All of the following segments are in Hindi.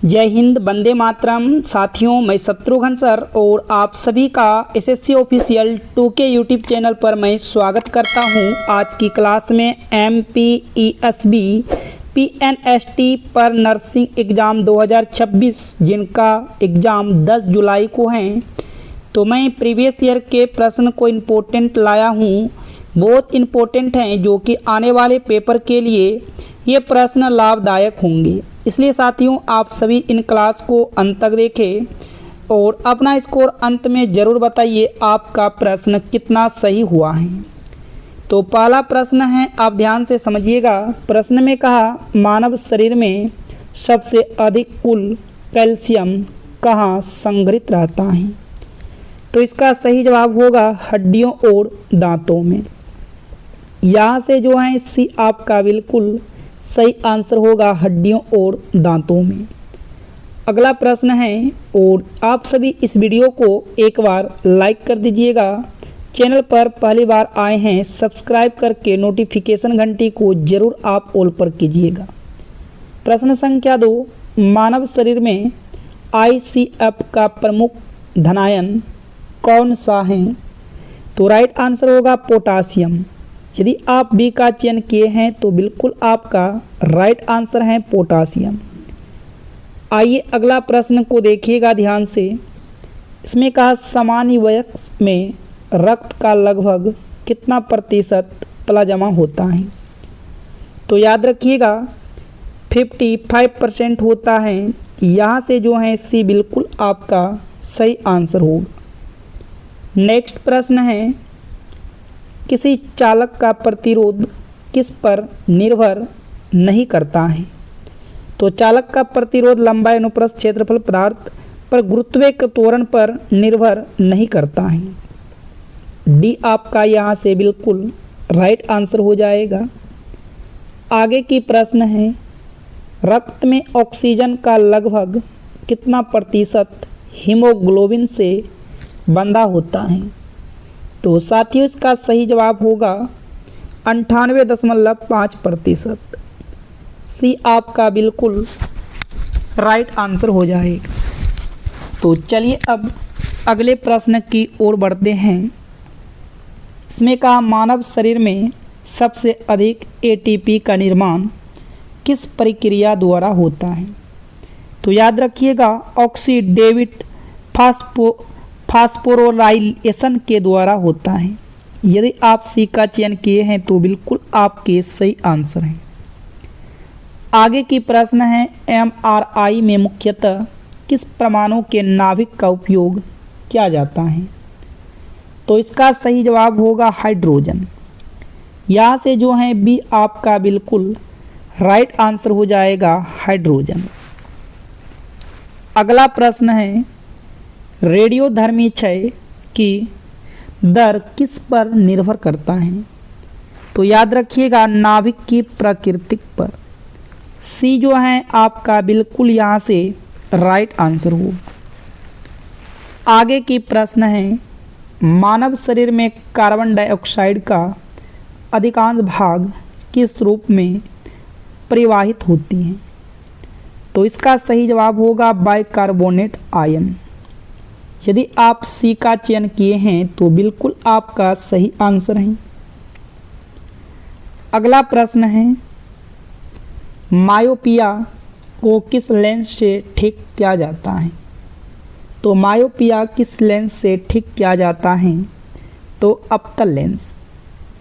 जय हिंद, वंदे मातरम। साथियों, मैं शत्रुघ्न सर और आप सभी का SSC official 2K YouTube channel पर मैं स्वागत करता हूं। आज की क्लास में MPESB PNST पर नर्सिंग एग्ज़ाम 2026 जिनका एग्ज़ाम 10 जुलाई को है, तो मैं प्रीवियस ईयर के प्रश्न को इम्पोर्टेंट लाया हूं। बहुत इम्पोर्टेंट हैं, जो कि आने वाले पेपर के लिए ये प्रश्न लाभदायक होंगे। इसलिए साथियों, आप सभी इन क्लास को अंत तक देखें और अपना स्कोर अंत में ज़रूर बताइए आपका प्रश्न कितना सही हुआ है। तो पहला प्रश्न है, आप ध्यान से समझिएगा। प्रश्न में कहा, मानव शरीर में सबसे अधिक कुल कैल्शियम कहाँ संग्रहित रहता है? तो इसका सही जवाब होगा हड्डियों और दांतों में। यहाँ से जो है सी आपका बिल्कुल सही आंसर होगा, हड्डियों और दांतों में। अगला प्रश्न है, और आप सभी इस वीडियो को एक बार लाइक कर दीजिएगा। चैनल पर पहली बार आए हैं, सब्सक्राइब करके नोटिफिकेशन घंटी को जरूर आप ऑल पर कीजिएगा। प्रश्न संख्या 2, मानव शरीर में ICF का प्रमुख धनायन कौन सा है? तो राइट आंसर होगा पोटासियम। यदि आप बी का चयन किए हैं तो बिल्कुल आपका राइट आंसर है पोटासियम। आइए अगला प्रश्न को देखिएगा ध्यान से। इसमें कहा, सामान्य वयस्क में रक्त का लगभग कितना प्रतिशत प्लाज्मा होता है? तो याद रखिएगा 55% होता है। यहाँ से जो है सी बिल्कुल आपका सही आंसर होगा। नेक्स्ट प्रश्न है, किसी चालक का प्रतिरोध किस पर निर्भर नहीं करता है? तो चालक का प्रतिरोध लंबाई, अनुप्रस्थ, क्षेत्रफल, पदार्थ पर गुरुत्वीय त्वरण पर निर्भर नहीं करता है। डी आपका यहाँ से बिल्कुल राइट आंसर हो जाएगा। आगे की प्रश्न है, रक्त में ऑक्सीजन का लगभग कितना प्रतिशत हीमोग्लोबिन से बंधा होता है? तो साथियों, इसका सही जवाब होगा 98.5%। सी आपका बिल्कुल राइट आंसर हो जाएगा। तो चलिए अब अगले प्रश्न की ओर बढ़ते हैं। इसमें कहा, मानव शरीर में सबसे अधिक ATP का निर्माण किस प्रक्रिया द्वारा होता है? तो याद रखिएगा ऑक्सीडेटिव फास्फोराइलेशन के द्वारा होता है। यदि आप सी का चयन किए हैं तो बिल्कुल आपके सही आंसर हैं। आगे की प्रश्न है, MRI में मुख्यतः किस परमाणु के नाभिक का उपयोग किया जाता है? तो इसका सही जवाब होगा हाइड्रोजन। यहाँ से जो है बी आपका बिल्कुल राइट आंसर हो जाएगा हाइड्रोजन। अगला प्रश्न है, रेडियोधर्मी क्षय की दर किस पर निर्भर करता है? तो याद रखिएगा नाभिक की प्रकृति पर। सी जो है आपका बिल्कुल यहाँ से राइट आंसर हो। आगे की प्रश्न है, मानव शरीर में कार्बन डाइऑक्साइड का अधिकांश भाग किस रूप में परिवाहित होती है? तो इसका सही जवाब होगा बाइकार्बोनेट आयन। यदि आप सी का चयन किए हैं तो बिल्कुल आपका सही आंसर है। अगला प्रश्न है, मायोपिया को किस लेंस से ठीक किया जाता है? तो मायोपिया किस लेंस से ठीक किया जाता है? तो अवतल लेंस।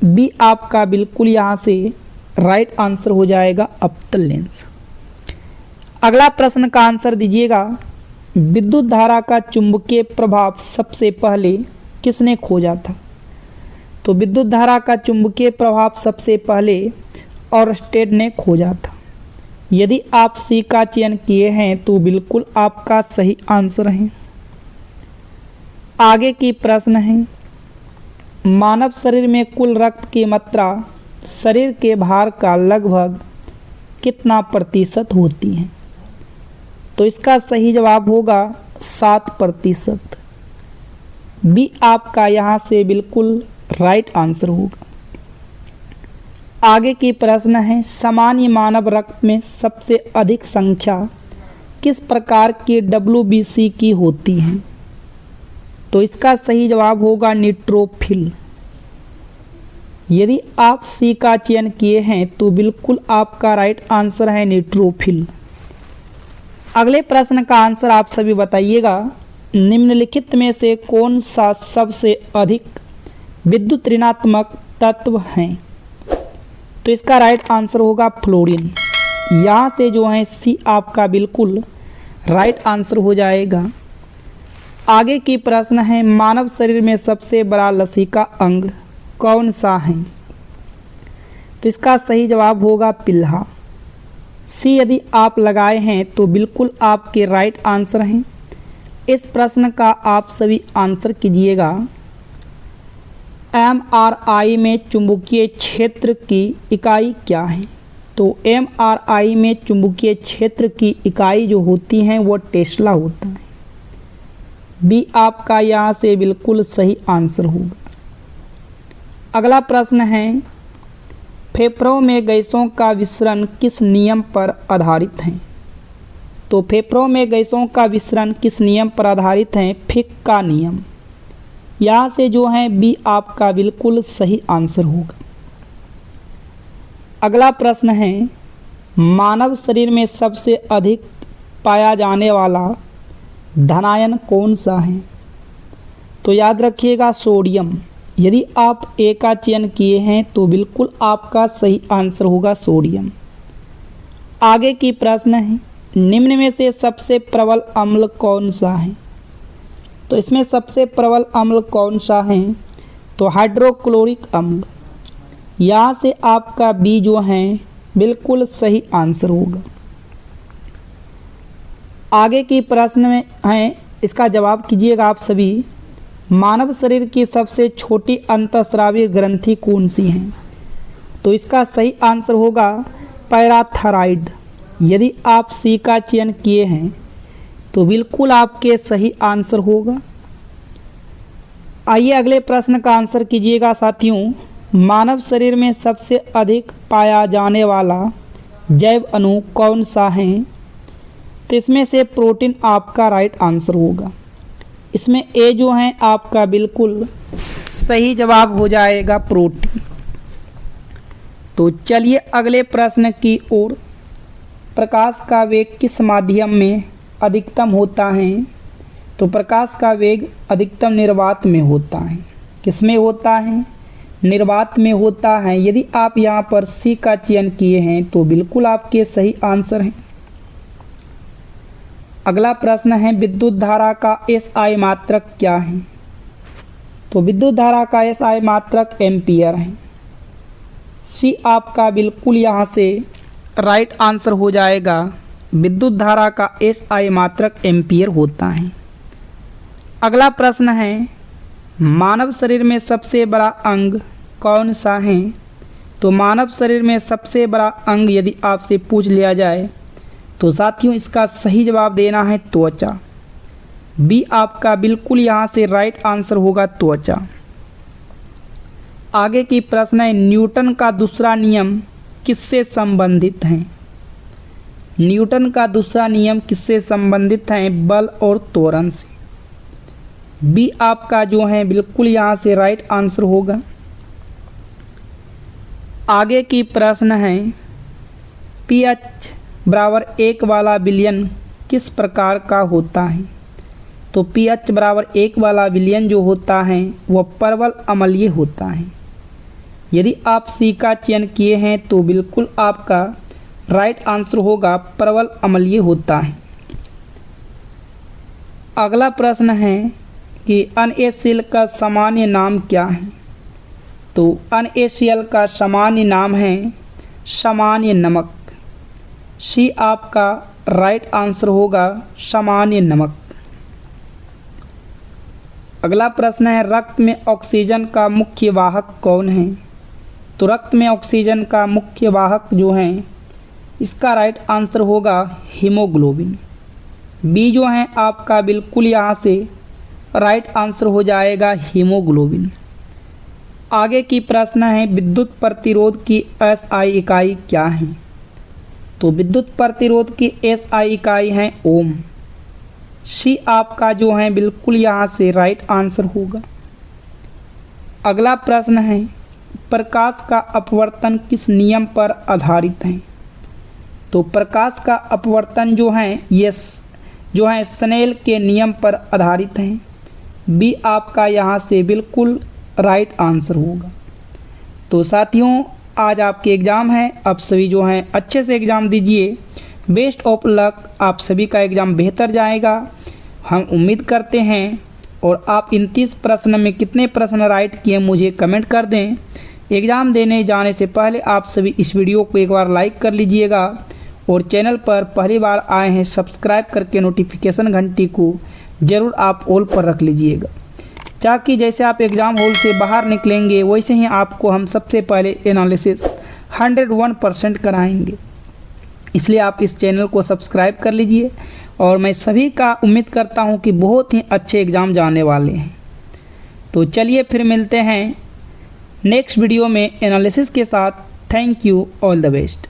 बी आपका बिल्कुल यहाँ से राइट आंसर हो जाएगा अवतल लेंस। अगला प्रश्न का आंसर दीजिएगा, विद्युत धारा का चुंबकीय प्रभाव सबसे पहले किसने खोजा था? तो विद्युत धारा का चुंबकीय प्रभाव सबसे पहले ऑरस्टेड ने खोजा था। यदि आप सी का चयन किए हैं तो बिल्कुल आपका सही आंसर है। आगे की प्रश्न है, मानव शरीर में कुल रक्त की मात्रा शरीर के भार का लगभग कितना प्रतिशत होती है? तो इसका सही जवाब होगा 7%। बी आपका यहाँ से बिल्कुल राइट आंसर होगा। आगे की प्रश्न है, सामान्य मानव रक्त में सबसे अधिक संख्या किस प्रकार की WBC की होती हैं? तो इसका सही जवाब होगा न्यूट्रोफिल। यदि आप सी का चयन किए हैं तो बिल्कुल आपका राइट आंसर है न्यूट्रोफिल। अगले प्रश्न का आंसर आप सभी बताइएगा, निम्नलिखित में से कौन सा सबसे अधिक विद्युत ऋणात्मक तत्व है? तो इसका राइट आंसर होगा फ्लोरीन। यहाँ से जो है सी आपका बिल्कुल राइट आंसर हो जाएगा। आगे की प्रश्न है, मानव शरीर में सबसे बड़ा लसीका अंग कौन सा है? तो इसका सही जवाब होगा पिल्हा। सी यदि आप लगाए हैं तो बिल्कुल आपके राइट आंसर हैं। इस प्रश्न का आप सभी आंसर कीजिएगा। MRI में चुंबकीय क्षेत्र की इकाई क्या है? तो MRI में चुंबकीय क्षेत्र की इकाई जो होती हैं वो टेस्ला होता है। बी आपका यहाँ से बिल्कुल सही आंसर होगा। अगला प्रश्न है, फेफड़ों में गैसों का विसरण किस नियम पर आधारित है? तो फेफड़ों में गैसों का विसरण किस नियम पर आधारित है? फिक का नियम। यहाँ से जो है बी आपका बिल्कुल सही आंसर होगा। अगला प्रश्न है, मानव शरीर में सबसे अधिक पाया जाने वाला धनायन कौन सा है? तो याद रखिएगा सोडियम। यदि आप ए का चयन किए हैं तो बिल्कुल आपका सही आंसर होगा सोडियम। आगे की प्रश्न है, निम्न में से सबसे प्रबल अम्ल कौन सा है? तो इसमें सबसे प्रबल अम्ल कौन सा है? तो हाइड्रोक्लोरिक अम्ल। यहाँ से आपका बी जो है बिल्कुल सही आंसर होगा। आगे की प्रश्न में है, इसका जवाब कीजिएगा आप सभी। मानव शरीर की सबसे छोटी अंतःस्रावी ग्रंथि कौन सी है? तो इसका सही आंसर होगा पैराथायरॉइड। यदि आप सी का चयन किए हैं तो बिल्कुल आपके सही आंसर होगा। आइए अगले प्रश्न का आंसर कीजिएगा साथियों। मानव शरीर में सबसे अधिक पाया जाने वाला जैव अणु कौन सा है? तो इसमें से प्रोटीन आपका राइट आंसर होगा। इसमें ए जो है आपका बिल्कुल सही जवाब हो जाएगा प्रोटीन। तो चलिए अगले प्रश्न की ओर। प्रकाश का वेग किस माध्यम में अधिकतम होता है? तो प्रकाश का वेग अधिकतम निर्वात में होता है। किस में होता है? निर्वात में होता है। यदि आप यहाँ पर सी का चयन किए हैं तो बिल्कुल आपके सही आंसर हैं। अगला प्रश्न है, विद्युत धारा का SI मात्रक क्या है? तो विद्युत धारा का SI मात्रक एम्पियर है। सी आपका बिल्कुल यहाँ से राइट आंसर हो जाएगा। विद्युत धारा का SI मात्रक एम्पियर होता है। अगला प्रश्न है, मानव शरीर में सबसे बड़ा अंग कौन सा है? तो मानव शरीर में सबसे बड़ा अंग यदि आपसे पूछ लिया जाए तो साथियों इसका सही जवाब देना है त्वचा। बी आपका बिल्कुल यहाँ से राइट आंसर होगा त्वचा। आगे की प्रश्न है, न्यूटन का दूसरा नियम किससे संबंधित है? न्यूटन का दूसरा नियम किससे संबंधित है? बल और त्वरण से। बी आपका जो है बिल्कुल यहाँ से राइट आंसर होगा। आगे की प्रश्न है, pH बराबर 1 वाला विलयन किस प्रकार का होता है? तो pH बराबर 1 वाला विलयन जो होता है वह प्रबल अम्लीय होता है। यदि आप सी का चयन किए हैं तो बिल्कुल आपका राइट आंसर होगा प्रबल अम्लीय होता है। अगला प्रश्न है कि NaCl का सामान्य नाम क्या है? तो NaCl का सामान्य नाम है सामान्य नमक। सी आपका राइट आंसर होगा सामान्य नमक। अगला प्रश्न है, रक्त में ऑक्सीजन का मुख्य वाहक कौन है? तो रक्त में ऑक्सीजन का मुख्य वाहक जो है इसका राइट आंसर होगा हीमोग्लोबिन। बी जो है आपका बिल्कुल यहाँ से राइट आंसर हो जाएगा हीमोग्लोबिन। आगे की प्रश्न है, विद्युत प्रतिरोध की SI इकाई क्या है? तो विद्युत प्रतिरोध की SI इकाई है ओम। सी आपका जो है बिल्कुल यहाँ से राइट आंसर होगा। अगला प्रश्न है, प्रकाश का अपवर्तन किस नियम पर आधारित है? तो प्रकाश का अपवर्तन जो है स्नेल के नियम पर आधारित है। बी आपका यहाँ से बिल्कुल राइट आंसर होगा। तो साथियों, आज आपके एग्ज़ाम है, आप सभी जो हैं अच्छे से एग्ज़ाम दीजिए। बेस्ट ऑफ लक, आप सभी का एग्ज़ाम बेहतर जाएगा हम उम्मीद करते हैं। और आप इन 30 प्रश्न में कितने प्रश्न राइट किए मुझे कमेंट कर दें। एग्ज़ाम देने जाने से पहले आप सभी इस वीडियो को एक बार लाइक कर लीजिएगा और चैनल पर पहली बार आए हैं सब्सक्राइब करके नोटिफिकेशन घंटी को ज़रूर आप ऑल पर रख लीजिएगा, ताकि जैसे आप एग्ज़ाम हॉल से बाहर निकलेंगे वैसे ही आपको हम सबसे पहले एनालिसिस 101% कराएंगे। इसलिए आप इस चैनल को सब्सक्राइब कर लीजिए और मैं सभी का उम्मीद करता हूं कि बहुत ही अच्छे एग्ज़ाम जाने वाले हैं। तो चलिए फिर मिलते हैं नेक्स्ट वीडियो में एनालिसिस के साथ। Thank you, all the best.